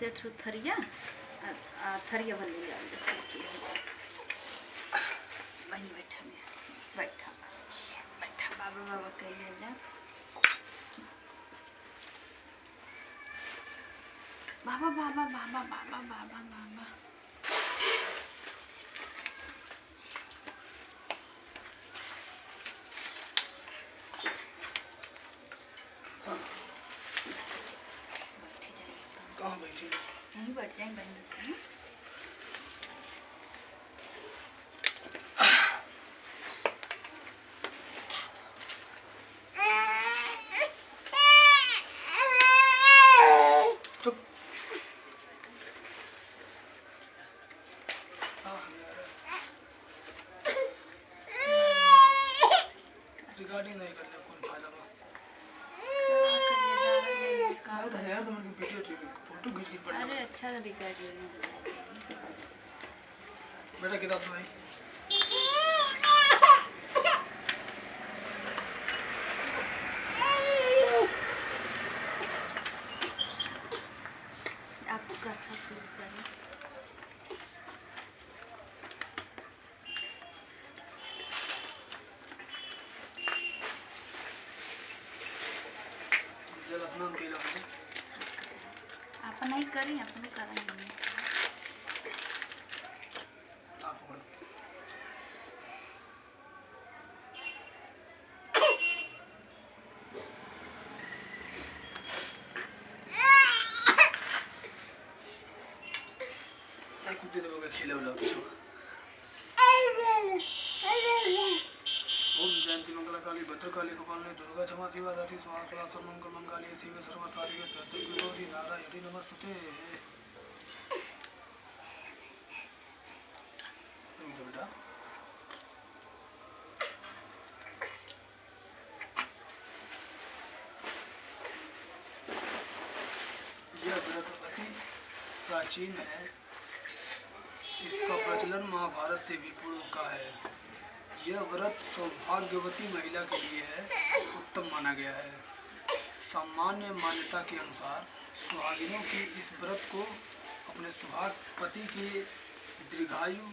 से थरिया थरिया भर ले वहीं बैठा बैठा बैठा बाबा बाबा कह जा बाबा बाबा बाबा बाबा बाबा बाबा कहाँ बैठी? नहीं बैठ जाए बहन। रिकॉर्डिंग नहीं करने कौन फायदा बा? यार तुम वीडियो फोटो खींच के पढ़ना। अरे अच्छा रिकॉर्डिंग बेटा किताब तो भाई आपको कथा शुरू करें। जल स्नान के लिए आप नहीं करें अपन करेंगे आप पकड़ो। कुत्ते दोगे खेले वाला कुछ ओम जयंती मंगला काली भद्रकाली कपालिनी दुर्गा क्षमा शिवा दाती स्वाहा स्वाहा सर्वमंगल मंगली शिवे सर्व साधिके सत्य विरोधी नारायणी नमस्तुते। बेटा यह व्रत अति प्राचीन है। इसका प्रचलन महाभारत से भी पूर्व का है। यह व्रत सौभाग्यवती महिला के लिए है उत्तम माना गया है। सामान्य मान्यता के अनुसार सुहागिनों की इस व्रत को अपने सुहाग पति की दीर्घायु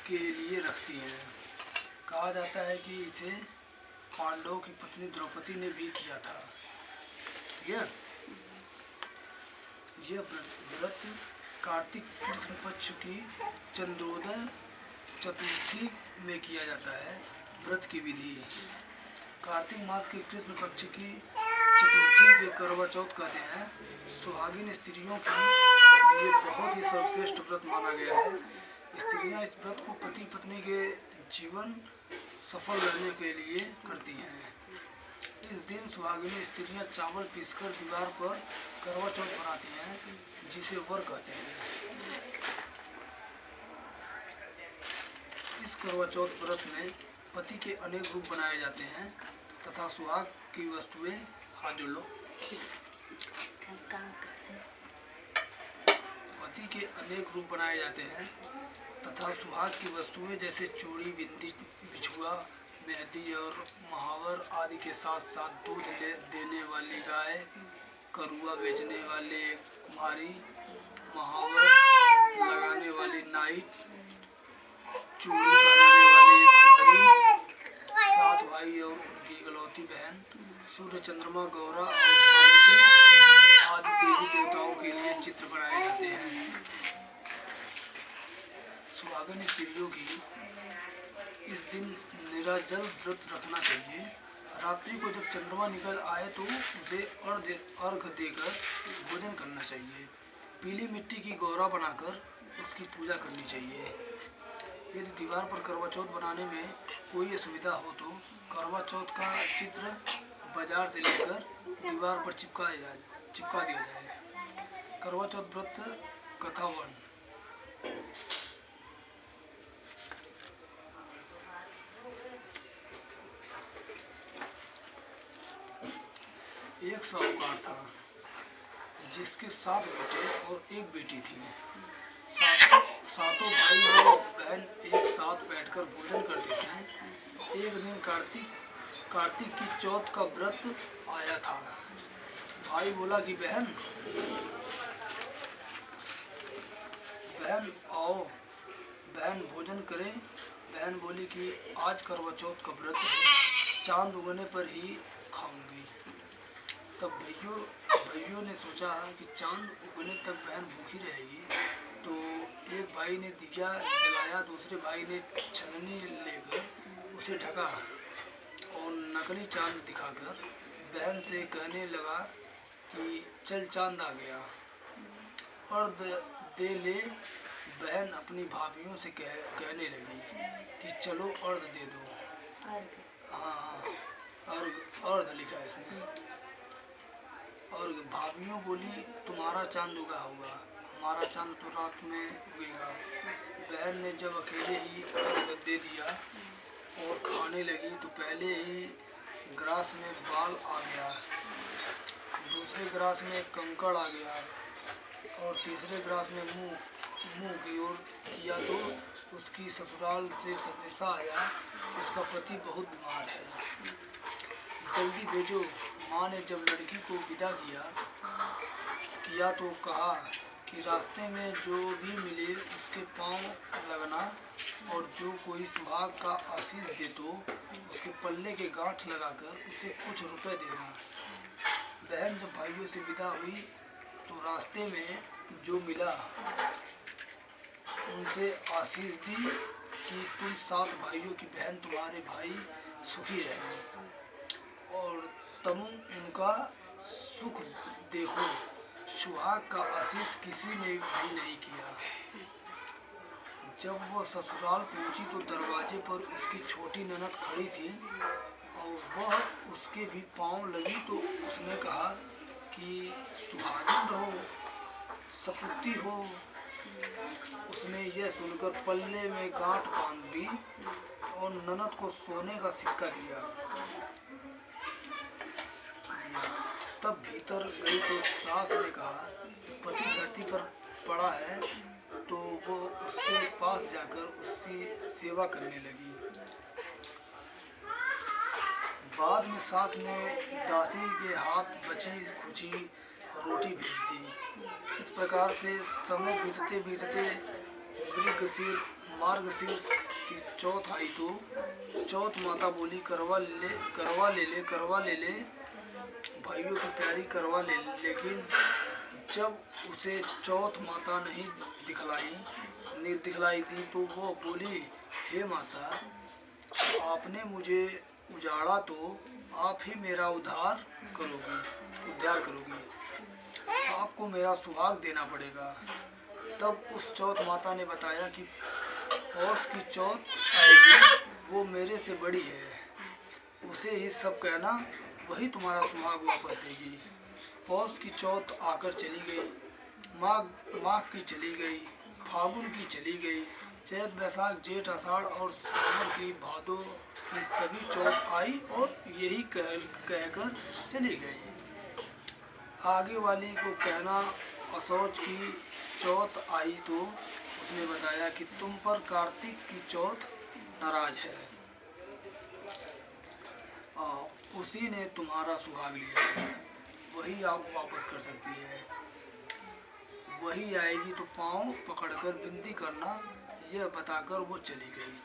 के लिए रखती हैं। कहा जाता है कि इसे पांडवों की पत्नी द्रौपदी ने भी किया था। यह व्रत कार्तिक कृष्ण पक्ष की चंद्रोदय चतुर्थी में किया जाता है। व्रत की विधि कार्तिक मास के कृष्ण पक्ष की चतुर्थी के करवा चौथ कहते हैं। सुहागिन स्त्रियों के लिए बहुत ही सर्वश्रेष्ठ व्रत माना गया है। स्त्रियां इस व्रत को पति पत्नी के जीवन सफल रहने के लिए करती हैं। इस दिन सुहागिन स्त्रियां चावल पीसकर दीवार पर करवा चौथ बनाती हैं, जिसे वर कहते हैं। इस करवा चौथ व्रत में पति के अनेक रूप बनाए जाते हैं तथा सुहाग की वस्तुएं हाथ जोड़ लो पति के अनेक रूप बनाए जाते हैं तथा सुहाग की वस्तुएं जैसे चूड़ी, बिंदी, बिछुआ, मेहंदी और महावर आदि के साथ साथ दूध देने वाली गाय, करुआ बेचने वाले कुम्हारी, महावर लगाने वाली नाई, चूड़ी पहनाने वाली कुंवारी, सात भाई और उनकी इकलौती बहन, सूर्य, चंद्रमा, गौरा और पार्वती आदि देवी देवताओं के लिए चित्र बनाए जाते हैं। सुहागन स्त्रियों की इस दिन निराजल व्रत रखना चाहिए। रात्रि को जब चंद्रमा निकल आए तो उसे अर्घ देकर भोजन करना चाहिए। पीली मिट्टी की गौरा बनाकर उसकी पूजा करनी चाहिए। यदि दीवार पर करवा चौथ बनाने में कोई असुविधा हो तो करवा चौथ का चित्र बाजार से लेकर दीवार पर चिपका दिया जाए। करवा चौथ व्रत कथावन। एक साहूकार था जिसके 7 बेटे और 1 बेटी थी। सातों भाई और बहन एक साथ बैठकर भोजन करते थे। एक दिन कार्तिक की चौथ का व्रत आया था। भाई बोला कि बहन बहन आओ, बहन भोजन करें। बहन बोली कि आज करवा चौथ का व्रत है, चांद उगने पर ही खाऊंगी। तब भाइयों ने सोचा कि चांद उगने तक बहन भूखी रहेगी, तो एक भाई ने दिया जलाया, दूसरे भाई ने छलनी लेकर उसे ढका और नकली चांद दिखाकर बहन से कहने लगा कि चल चांद आ गया, अर्घ दे ले। बहन अपनी भाभीियों से कहने लगी कि चलो अर्घ दे दो। हाँ, अर्घ लिखा है इसमें। और भाभीियों बोली तुम्हारा चांद उगा होगा, हमारा चांद तो रात में उगेगा। बहन ने जब अकेले ही अर्घ दे दिया और खाने लगी तो पहले ही ग्रास में बाल आ गया, दूसरे ग्रास में कंकड़ आ गया और तीसरे ग्रास में मुंह की ओर किया तो उसकी ससुराल से संदेशा आया, उसका पति बहुत बीमार है, जल्दी भेजो। माँ ने जब लड़की को विदा किया तो कहा कि रास्ते में जो भी मिले उसके पांव लगना और जो कोई सुहाग का आशीष दे तो उसके पल्ले के गांठ लगाकर उसे कुछ रुपए देना। बहन जब भाइयों से विदा हुई तो रास्ते में जो मिला उनसे आशीष दी कि तुम 7 भाइयों की बहन तुम्हारे भाई सुखी रहे और तुम उनका सुख देखो। सुहाग का आशीष किसी ने भी नहीं किया। जब वह ससुराल पहुंची तो दरवाजे पर उसकी छोटी ननद खड़ी थी और वह उसके भी पांव लगी तो उसने कहा कि सुहागिन रहो, सपुती हो। उसने यह सुनकर पल्ले में गांठ बांध दी और ननद को सोने का सिक्का दिया। तब भीतर गई तो सास ने कहा पति धरती पर पड़ा है, तो वो उसके पास जाकर उसकी सेवा करने लगी। बाद में सास ने दासी के हाथ बची खुची रोटी भेज दी। इस प्रकार से समय बीतते बीतते मार्गशीर्ष की चौथ आई तो चौथ माता बोली करवा ले ले भाइयों की प्यारी करवा ले। लेकिन जब उसे चौथ माता नहीं दिखलाई दी तो वो बोली हे माता, आपने मुझे उजाड़ा तो आप ही मेरा उद्धार करोगी, आपको मेरा सुहाग देना पड़ेगा। तब उस चौथ माता ने बताया कि पौष की चौथ आएगी, वो मेरे से बड़ी है, उसे ही सब कहना, वही तुम्हारा सुहाग वापस देगी। पौष की चौथ आकर चली गई, माघ की चली गई, फागुन की चली गई, चैत बैसाख जेठ आषाढ़ और सावन की भादो की सभी चौथ आई और यही कहकर चली गई। आगे वाली को कहना असौच की चौथ आई तो उसने बताया कि तुम पर कार्तिक की चौथ नाराज है, उसी ने तुम्हारा सुहाग लिया है, वही आप वापस कर सकती है। वही आएगी तो पाँव पकड़कर विनती करना, यह बताकर वो चली गई।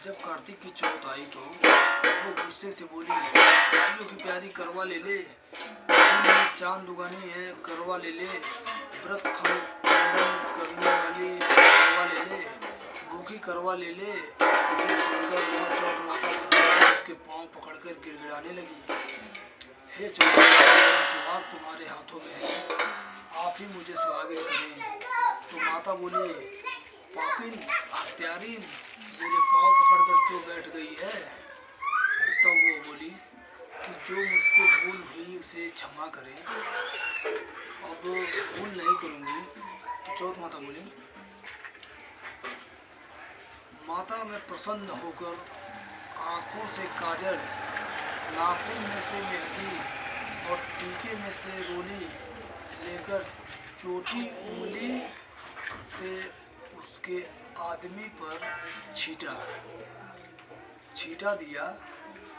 जब कार्तिक की चौथ आई तो वो गुस्से से बोली भाइयों की प्यारी करवा ले ले, चांद उगानी है करवा ले ले, व्रत करने वाली करवा ले ले, भूखी करवा ले ले। चौथ माता उसके पाँव पकड़कर गिड़गिड़ाने लगी, हे चौथ सुहाग तुम्हारे हाथों में है, आप ही मुझे सुहागिन करें। तो माता बोले पापिन हत्यारीन, मेरे पाँव पकड़कर क्यों बैठ गई है। तब वो बोली कि जो मुझसे भूल हुई उसे क्षमा करे, अब भूल नहीं करूँगी। तो चौथ माता बोली माता में प्रसन्न होकर आँखों से काजल, नाखून में से मेहंदी और टीके में से रोली लेकर चोटी उंगली से उसके आदमी पर छीटा दिया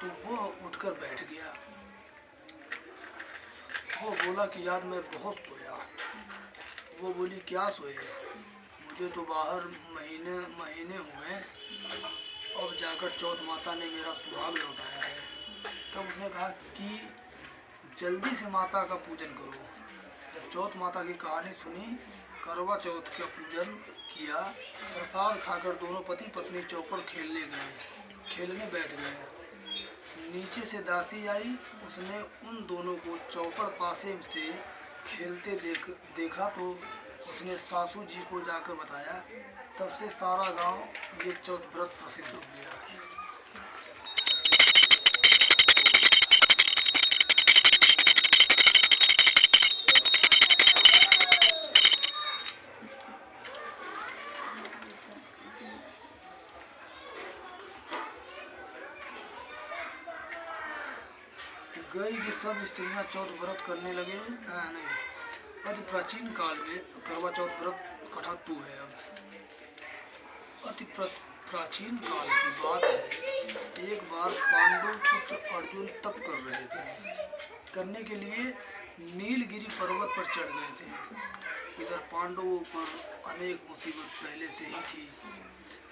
तो वह उठकर बैठ गया। वो बोला कि यार मैं बहुत सोया। वो बोली क्या सोए, मुझे तो बाहर महीने महीने हुए, अब जाकर चौथ माता ने मेरा सुहाग लौटाया है। तब उसने कहा कि जल्दी से माता का पूजन करो। जब चौथ माता की कहानी सुनी, करवा चौथ का पूजन किया, प्रसाद खाकर दोनों पति पत्नी चौपड़ खेलने बैठ गए। नीचे से दासी आई, उसने उन दोनों को चौपड़ पासे से खेलते देखा तो उसने सासू जी को जाकर बताया। तब से सारा गांव ये चौथ व्रत प्रसिद्ध हो गया। गई कि सब स्त्रियां चौथ व्रत करने लगे। नहीं, अति प्राचीन काल में करवा चौथ व्रत कथा 2 है। अब अति प्राचीन काल की बात है। एक बार पांडु पुत्र अर्जुन तप कर रहे थे। करने के लिए नीलगिरी पर्वत पर चढ़ गए थे। इधर पांडवों पर अनेक मुसीबत पहले से ही थी।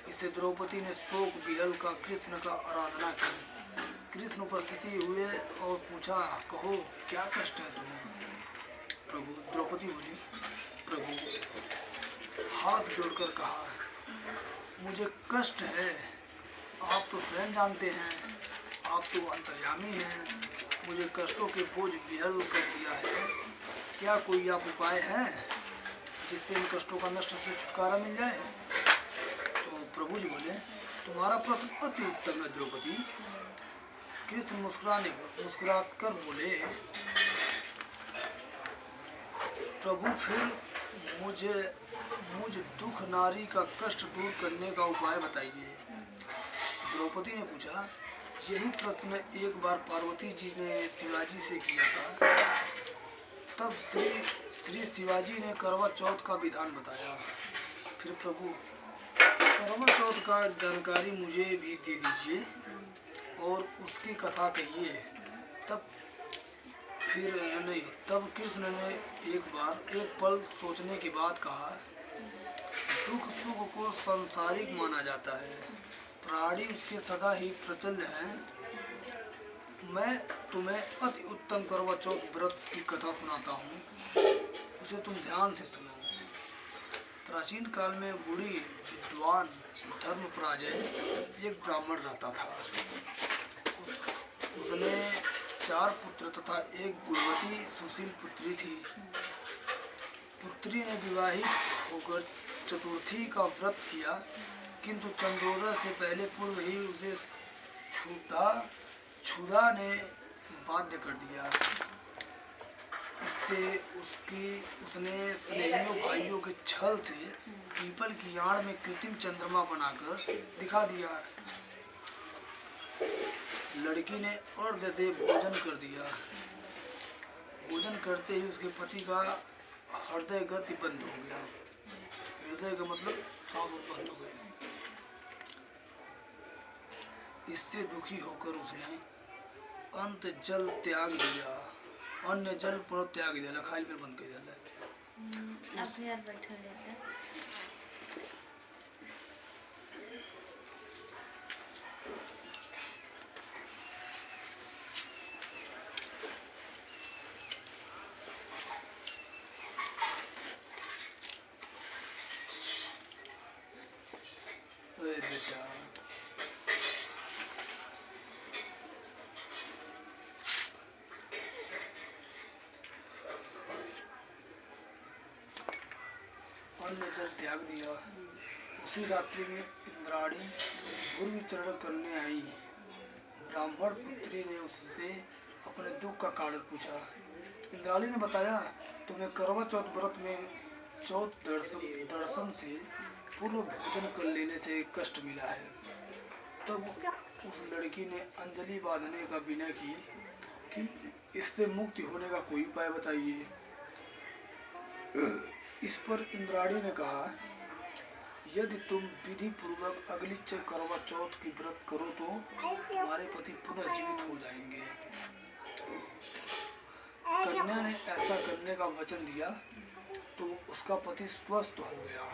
इससे द्रौपदी ने शोक विहल का कृष्ण का आराधना की। कृष्ण उपस्थिति हुए और पूछा, कहो क्या कष्ट है तुम्हें। प्रभु, द्रौपदी बोली, प्रभु हाथ जोड़कर कहा, मुझे कष्ट है। आप तो स्वयं जानते हैं, आप तो अंतर्यामी हैं। मुझे कष्टों के बोझ विहल कर दिया है। क्या कोई आप उपाय है जिससे इन कष्टों का नष्ट से छुटकारा मिल जाए। तो प्रभु जी बोले, तुम्हारा प्रश्न अति उत्तम है द्रौपदी। कृष्ण मुस्कुरा कर बोले, प्रभु फिर मुझे दुख नारी का कष्ट दूर करने का उपाय बताइए। द्रौपदी ने पूछा, यही प्रश्न एक बार पार्वती जी ने शिवाजी से किया था। तब श्री शिवाजी ने करवा चौथ का विधान बताया। फिर प्रभु करवा चौथ का जानकारी मुझे भी दे दीजिए और उसकी कथा कहिए। तब कृष्ण ने एक पल सोचने के बाद कहा, दुख सुख को सांसारिक माना जाता है, प्राणी उसके सदा ही प्रचल हैं। मैं तुम्हें अति उत्तम करवा चौथ व्रत की कथा सुनाता हूँ, उसे तुम ध्यान से सुनो। प्राचीन काल में बूढ़ी विद्वान धर्मपराजय एक ब्राह्मण रहता था। उसने 4 पुत्र तथा एक गुणवती सुशील पुत्री थी। पुत्री ने विवाहित होकर चतुर्थी का व्रत किया, किंतु चंद्रोदय से पहले पूर्व ही उसे क्षुधा ने बाध्य कर दिया। इससे उसने स्नेहियों भाइयों के छल से पीपल की आड़ में कृत्रिम चंद्रमा बनाकर दिखा दिया। लड़की ने अर्धदेव भोजन कर दिया। भोजन करते ही उसके पति का हृदय गति बंद हो गया। हृदय का मतलब सांस बंद हो गई। इससे दुखी होकर उसने अंत जल त्याग दिया, अन्य जल पुनः त्याग दिया, खाइल फिर बंद कर दिया। आप यार बैठे रहते बेटा अन्य जल त्याग दिया। उसी रात्रि में इंद्राणी गुरुचरण करने आई। ब्राह्मण पुत्री ने उससे अपने दुख का कारण पूछा। इंद्राणी ने बताया, तुम्हें करवा चौथ व्रत में चौथ दर्शन से पूर्व भोजन कर लेने से कष्ट मिला है। तब उस लड़की ने अंजलि बांधने का विनय की कि इससे मुक्ति होने का कोई उपाय बताइए। इस पर इंद्राणी ने कहा, यदि तुम विधि पूर्वक अगली करवा चौथ की व्रत करो तो तुम्हारे पति पुनः जीवित हो जाएंगे। कन्या ने ऐसा करने का वचन दिया तो उसका पति स्वस्थ हो गया।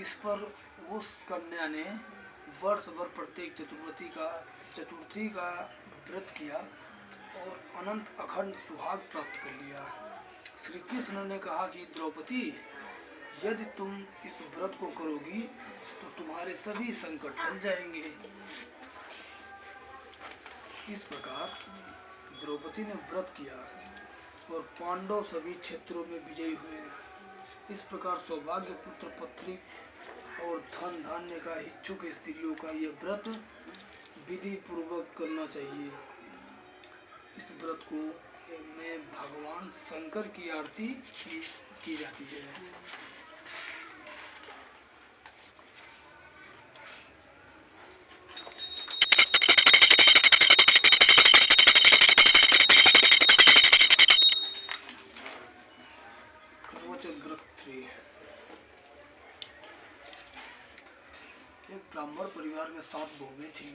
इस पर उस कन्या ने वर्ष भर प्रत्येक चतुर्थी का व्रत किया और अनंत अखंड सुहाग प्राप्त कर लिया। श्री कृष्ण ने कहा कि द्रौपदी, यदि तुम इस व्रत को करोगी तो तुम्हारे सभी संकट टल जाएंगे। इस प्रकार द्रौपदी ने व्रत किया और पांडव सभी क्षेत्रों में विजयी हुए। इस प्रकार सौभाग्य, पुत्र, पत्नी और धन धान्य का इच्छुक स्त्रियों का यह व्रत विधि पूर्वक करना चाहिए। इस व्रत को में भगवान शंकर की आरती की जाती है। एक ब्राह्मण परिवार में 7 बहुएं थी।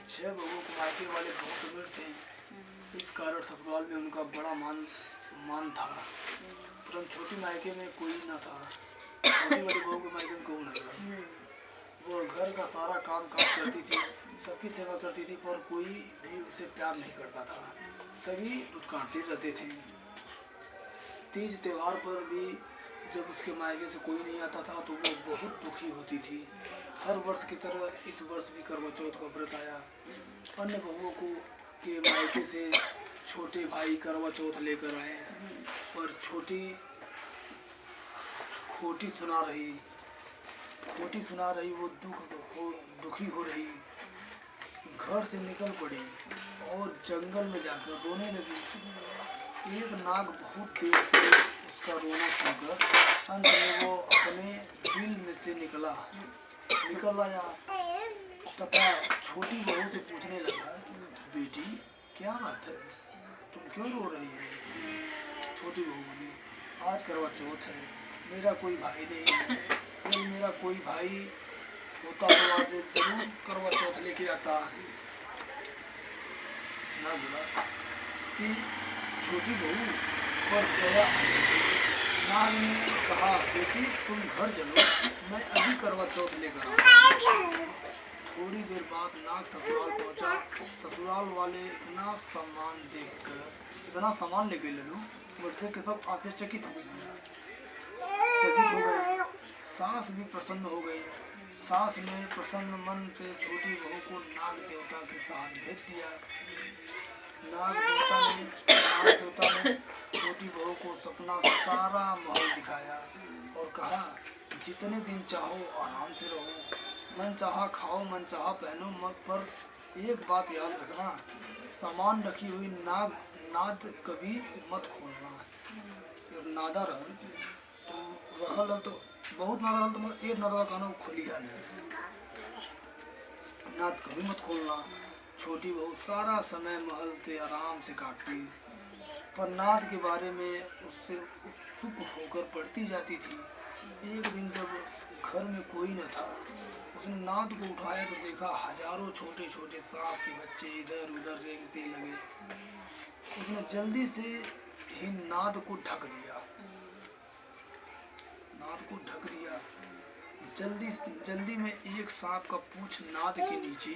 6 बहुओं को मायके वाले बहुत अमीर थे। इस कारण ससुराल में उनका बड़ा मान था, परंतु छोटी मायके में कोई न था। छोटी बड़ी बहू के मायके में कौन है? वो घर का सारा काम काज करती थी, सबकी सेवा करती थी, पर कोई भी उसे प्यार नहीं करता था। सभी उत्कांठी रहते थे। तीज त्योहार पर भी जब उसके मायके से कोई नहीं आता था तो वो बहुत दुखी होती थी। हर वर्ष की तरह इस वर्ष भी करवा चौथ का व्रत आया। अन्य बहुओं को के मायके से छोटे भाई करवा चौथ लेकर आए, पर छोटी खोटी सुना रही वो दुखी हो रही, घर से निकल पड़ी और जंगल में जाकर रोने लगी। एक नाग बहुत देर से उसका रोना सुनकर अंत में वो अपने दिल में से निकल आया तथा छोटी बहू से पूछने लगा, बेटी क्या बात है, तुम क्यों रो रही हो? छोटी बहू बोली, आज करवा चौथ है, मेरा कोई भाई नहीं है। यदि मेरा कोई भाई होता तो आज जरूर करवा चौथ लेके आता। ना बोला कि छोटी बहू पर गया। नाग ने कहा, बेटी तुम घर चलो, मैं अभी करवा चौथ लेकर आऊँ। थोड़ी देर बाद नाग ससुराल पहुंचा। ससुराल वाले इतना सामान लेके लल्लू मुर्दे के सब आश्चर्यचकित हो गए। सास भी प्रसन्न हो गई। सास ने प्रसन्न मन से छोटी बहू को नाग देवता के साथ भेज दिया। नाग देवता ने छोटी बहू को सपना सारा महल दिखाया और कहा, जितने दिन चाहो आराम से रहो, मन चाहा खाओ, मन चाहा पहनो, मत पर एक बात याद रखना, सामान रखी हुई नाद कभी मत खोलना। जब नादा रहल तो बहुत नादा रहल तो एक नादा कहना खुली है, नाद कभी मत खोलना। छोटी बहू सारा समय महल से आराम से काटती, पर नाद के बारे में उससे उत्सुक होकर पढ़ती जाती थी। एक दिन जब घर में कोई न था, उसने नाद को उठाया तो देखा हजारों छोटे छोटे सांप के बच्चे इधर उधर रेंगते लगे। उसने जल्दी से ही नाद को ढक दिया। जल्दी में एक सांप का पूंछ नाद के नीचे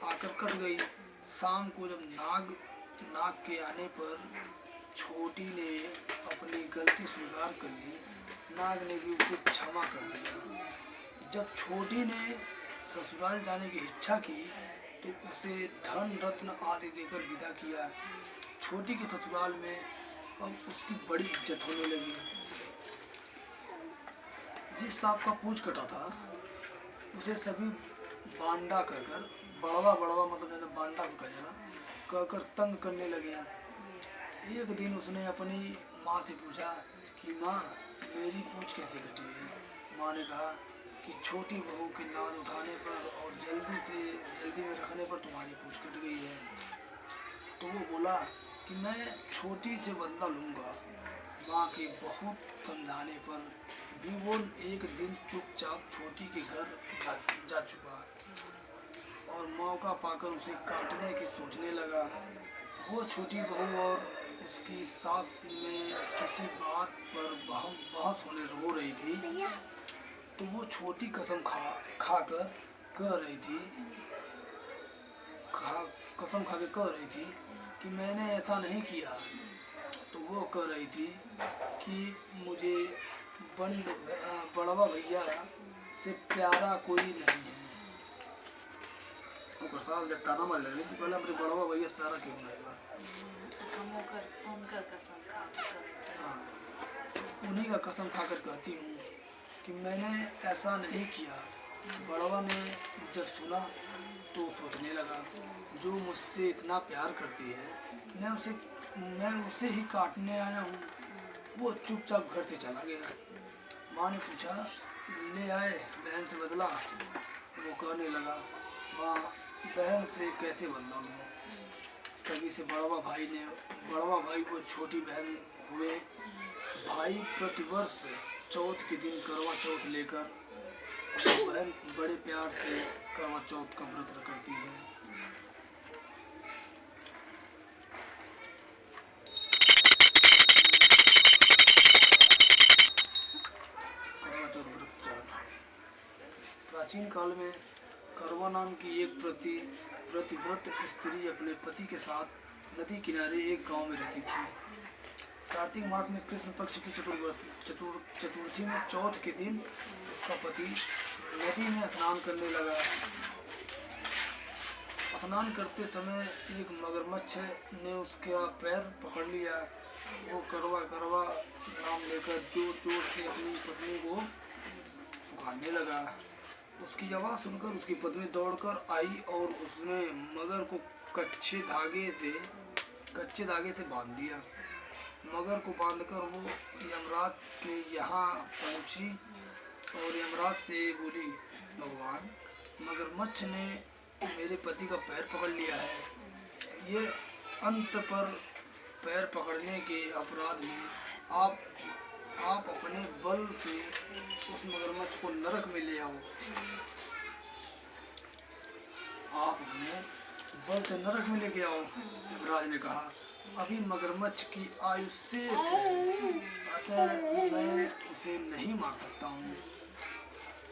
आकर कट गई। शाम को जब नाग के आने पर छोटी ने अपनी गलती स्वीकार कर ली। नाग ने भी उसे क्षमा कर दिया। जब छोटी ने ससुराल जाने की इच्छा की तो उसे धन रत्न आदि देकर विदा किया। छोटी के ससुराल में अब उसकी बड़ी इज्जत होने लगी। जिस सांप का पूंछ कटा था उसे सभी बांडा कहकर, बड़वा मतलब बांडा कहकर तंग करने लगे। एक दिन उसने अपनी माँ से पूछा कि माँ, मेरी पूंछ कैसे कटी है? माँ ने कहा कि छोटी बहू के नाद उठाने पर और जल्दी में रखने पर तुम्हारी पूंछ कट गई है। तो वो बोला कि मैं छोटी से बदला लूँगा। माँ के बहुत समझाने पर भी वो एक दिन चुपचाप छोटी के घर जा चुका और मौका पाकर उसे काटने की सोचने लगा। वो छोटी बहू और उसकी सास में किसी बात पर बहस होने हो रही थी, तो वो छोटी कसम खाकर कह रही थी कि मैंने ऐसा नहीं किया। तो वो कह रही थी कि मुझे बड़वा भैया से प्यारा कोई नहीं है। वो प्रसाद जब ताना मार लग रही थी, पहले अपने बड़वा भैया से प्यारा क्यों रहेगा। हाँ, उन्हीं का कसम खाकर कहती हूँ कि मैंने ऐसा नहीं किया। बड़वा ने जब सुना तो सोचने लगा, जो मुझसे इतना प्यार करती है, मैं उसे ही काटने आया हूँ। वो चुपचाप घर से चला गया। माँ ने पूछा, ले आए बहन से बदला? वो कहने लगा, माँ बहन से कैसे बदला लूँ? तभी से बड़वा भाई वो छोटी बहन हुए। भाई प्रतिवर्ष चौथ के दिन करवा चौथ लेकर बहन बड़े प्यार से करवा चौथ का व्रत करती है। प्राचीन काल में करवा नाम की एक प्रतिव्रत स्त्री अपने पति के साथ नदी किनारे एक गांव में रहती थी। कार्तिक मास में कृष्ण पक्ष की चतुर्थी में चौथ के दिन उसका पति नदी में स्नान करने लगा। स्नान करते समय एक मगरमच्छ ने उसका पैर पकड़ लिया। वो करवा नाम लेकर जोर जोर से अपनी पत्नी को पुकारने लगा। उसकी आवाज़ सुनकर उसकी पत्नी दौड़कर आई और उसने मगर को कच्चे धागे से बांध दिया। मगर को बांधकर वो यमराज के यहाँ पहुँची और यमराज से बोली, भगवान, मगरमच्छ ने मेरे पति का पैर पकड़ लिया है। ये अंत पर पैर पकड़ने के अपराध में आप अपने बल से उस मगरमच्छ को नरक में ले आओ। आप अपने बल से नरक में लेके आओ। यमराज ने कहा, अभी मगरमच्छ की आयु शेष है, अतः मैं उसे नहीं मार सकता हूँ।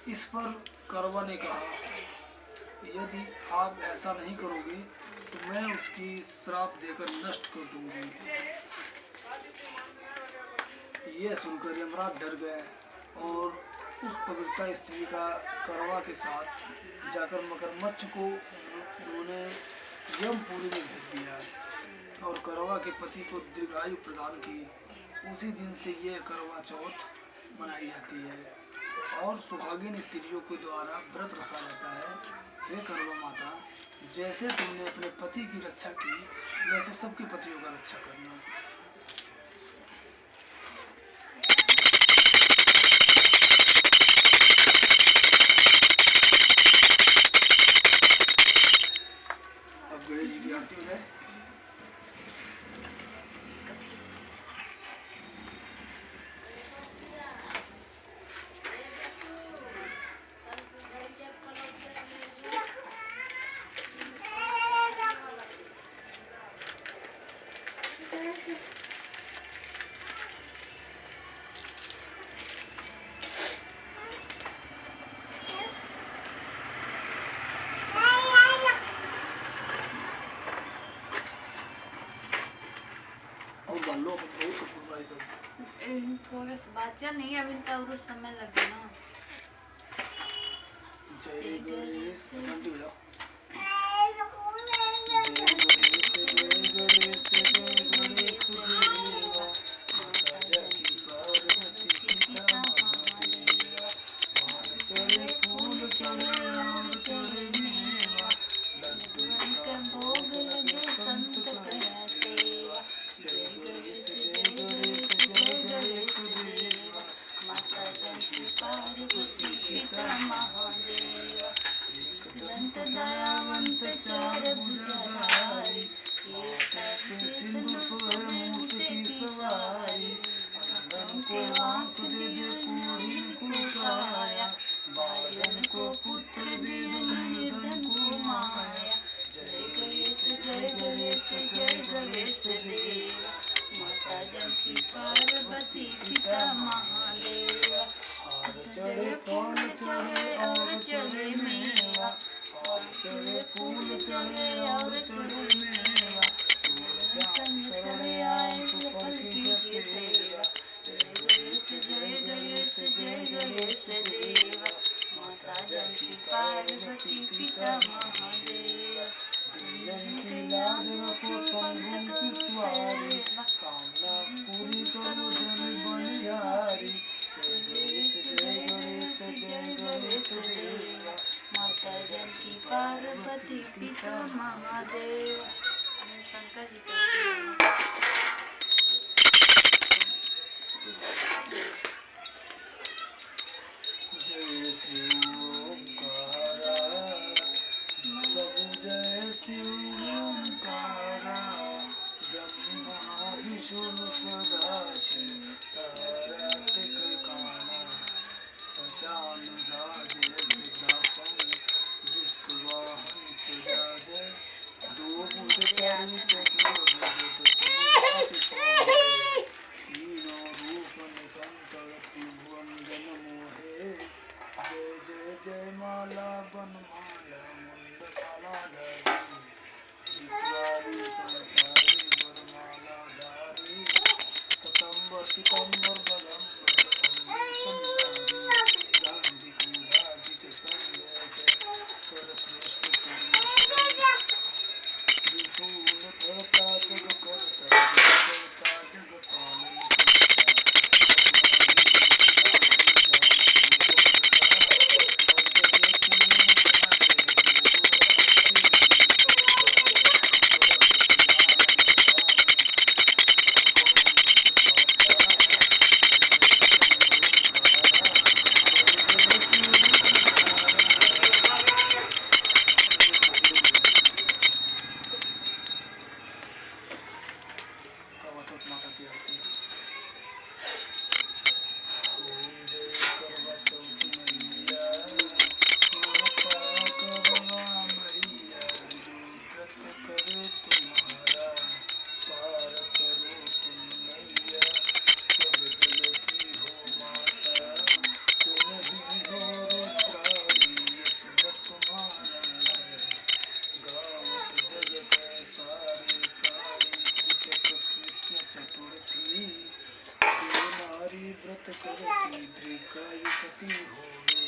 इस पर करवा ने कहा, यदि आप ऐसा नहीं करोगे तो मैं उसकी श्राप देकर नष्ट कर दूंगी। यह सुनकर यमराज डर गए और उस पवित्र स्त्री का करवा के साथ जाकर मगरमच्छ को उन्होंने यमपुरी में भेज दिया और करवा के पति को दीर्घायु प्रदान की। उसी दिन से ये करवा चौथ मनाई जाती है और सुहागिन स्त्रियों के द्वारा व्रत रखा जाता है। हे करवा माता, जैसे तुमने अपने पति की रक्षा की, वैसे सबके पतियों का रक्षा करना। अब गणेश जी की आरती हो जाए। थोड़ा सा बाचा नहीं, अभी तो समय लगे ना। जय गणेश, घंटी बजाओ। दयावंत चार भुजधारी, सिंधु सोए मूस की सवारी, के वाक दे कुलीन को काया, बालन को पुत्र दे निर्धन को माया। जय गणेश जय गणेश जय गणेश। चढ़े फल चढ़े और चढ़े मेवा, और चढ़े फूल चढ़े और चढ़े मेवा, चढ़े आए तो फल कीजिए सेवा। जय गणेश जय गणेश देवा, माता जानकी पार्वती पिता महादेव। की लाज रखो संगम की द्वारे, कामना पूरी करो जन बलिहारी। जय गणेश जय गणेश देवा, माता जानकी पार्वती पिता महादेव। शंकर जी का जय शिव ओंकारा, प्रभु जय शिव ओंकारा, ब्रह्मा विष्णु सदा शिव, तारा टिकाना, पहचान राजे सिद्धापन, विश्ववाहन सुजाजय, दो बुध चारु चतुर तीनों रूप निकंतर त्रिभुवन जन मोहे। जय जय जय माला बनमाला मुंडमाला धारी, त्रिपुरारी पंचारी वरमाला धारी, सतंबर सितंबर बदंबर संसारी, गांधी कुंभाजी के संजय कर श्रेष्ठ त्रिशूल धरता जग करता जग पालन माता की आरती। ओम जय करवटौती मैया, कृपा करवा मैया, जो व्रत करे तुम्हारा, पार करो तुम मैया। सब जग की हो माता, तुम ही हो रुद्राणी, सब तुम्हारा है। गावत जगत सारे काली, चतुर्थी नारी व्रत करती दीर्घायुपति होवे।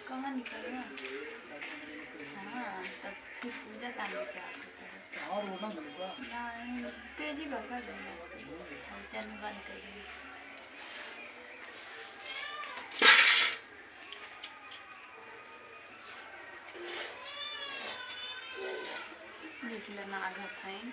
कहाँ निकलना? हाँ, तब फिर पूजा करने से और होना मिलेगा नहीं, तेजी भगा देना, चैनल बंद कर देना। देख लेना आधा फाइन।